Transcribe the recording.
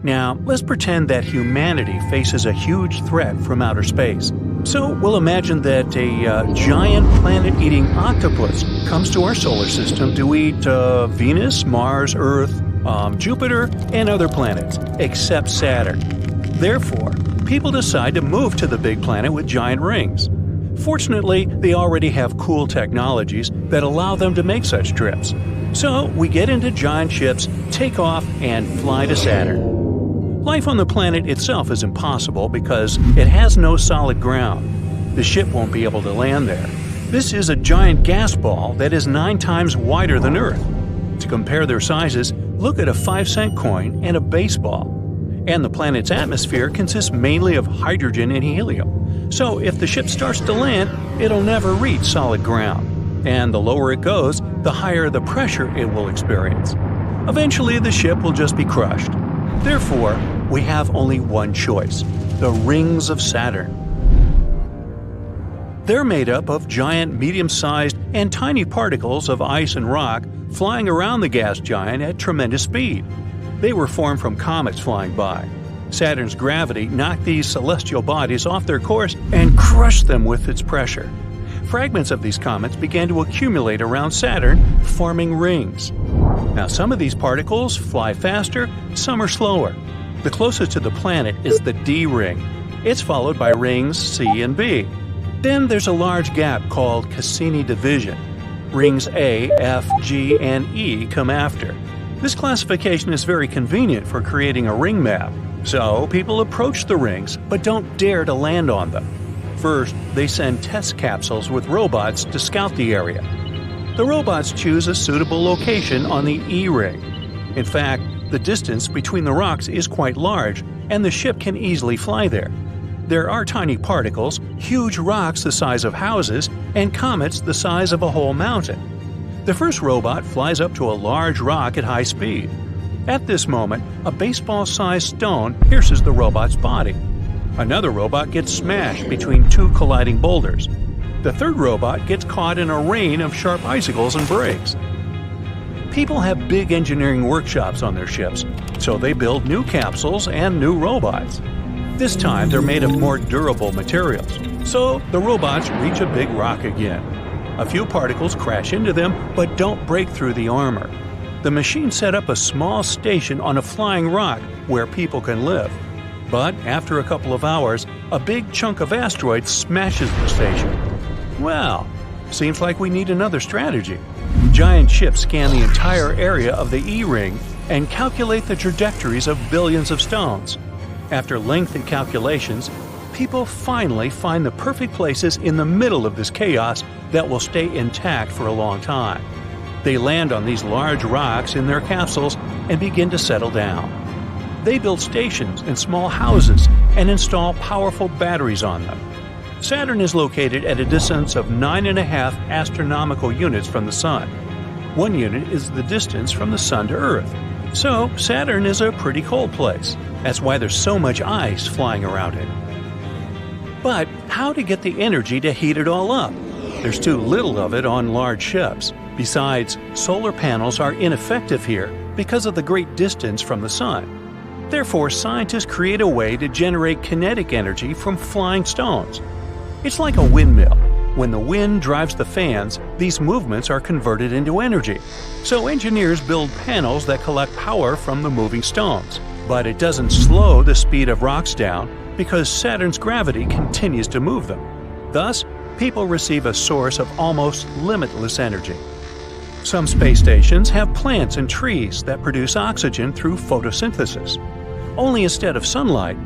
Now, let's pretend that humanity faces a huge threat from outer space. So we'll imagine that a giant planet-eating octopus comes to our solar system to eat Venus, Mars, Earth, Jupiter, and other planets, except Saturn. Therefore, people decide to move to the big planet with giant rings. Fortunately, they already have cool technologies that allow them to make such trips. So we get into giant ships, take off, and fly to Saturn. Life on the planet itself is impossible because it has no solid ground. The ship won't be able to land there. This is a giant gas ball that is 9 times wider than Earth. To compare their sizes, look at a 5-cent coin and a baseball. And the planet's atmosphere consists mainly of hydrogen and helium. So if the ship starts to land, it'll never reach solid ground. And the lower it goes, the higher the pressure it will experience. Eventually, the ship will just be crushed. Therefore, we have only one choice: the rings of Saturn. They're made up of giant, medium-sized, and tiny particles of ice and rock flying around the gas giant at tremendous speed. They were formed from comets flying by. Saturn's gravity knocked these celestial bodies off their course and crushed them with its pressure. Fragments of these comets began to accumulate around Saturn, forming rings. Now, some of these particles fly faster, some are slower. The closest to the planet is the D ring. It's followed by rings C and B. Then there's a large gap called Cassini division. Rings A, F, G, and E come after. This classification is very convenient for creating a ring map. So people approach the rings but don't dare to land on them. First, they send test capsules with robots to scout the area. The robots choose a suitable location on the E ring. In fact, the distance between the rocks is quite large, and the ship can easily fly there. There are tiny particles, huge rocks the size of houses, and comets the size of a whole mountain. The first robot flies up to a large rock at high speed. At this moment, a baseball-sized stone pierces the robot's body. Another robot gets smashed between 2 colliding boulders. The third robot gets caught in a rain of sharp icicles and breaks. People have big engineering workshops on their ships, so they build new capsules and new robots. This time they're made of more durable materials, so the robots reach a big rock again. A few particles crash into them but don't break through the armor. The machine set up a small station on a flying rock where people can live. But after a couple of hours, a big chunk of asteroids smashes the station. Well, seems like we need another strategy. Giant ships scan the entire area of the E-ring and calculate the trajectories of billions of stones. After lengthy calculations, people finally find the perfect places in the middle of this chaos that will stay intact for a long time. They land on these large rocks in their capsules and begin to settle down. They build stations and small houses and install powerful batteries on them. Saturn is located at a distance of 9.5 astronomical units from the Sun. 1 unit is the distance from the Sun to Earth. So, Saturn is a pretty cold place. That's why there's so much ice flying around it. But how to get the energy to heat it all up? There's too little of it on large ships. Besides, solar panels are ineffective here because of the great distance from the Sun. Therefore, scientists create a way to generate kinetic energy from flying stones. It's like a windmill. When the wind drives the fans, these movements are converted into energy. So engineers build panels that collect power from the moving stones. But it doesn't slow the speed of rocks down because Saturn's gravity continues to move them. Thus, people receive a source of almost limitless energy. Some space stations have plants and trees that produce oxygen through photosynthesis. Only instead of sunlight,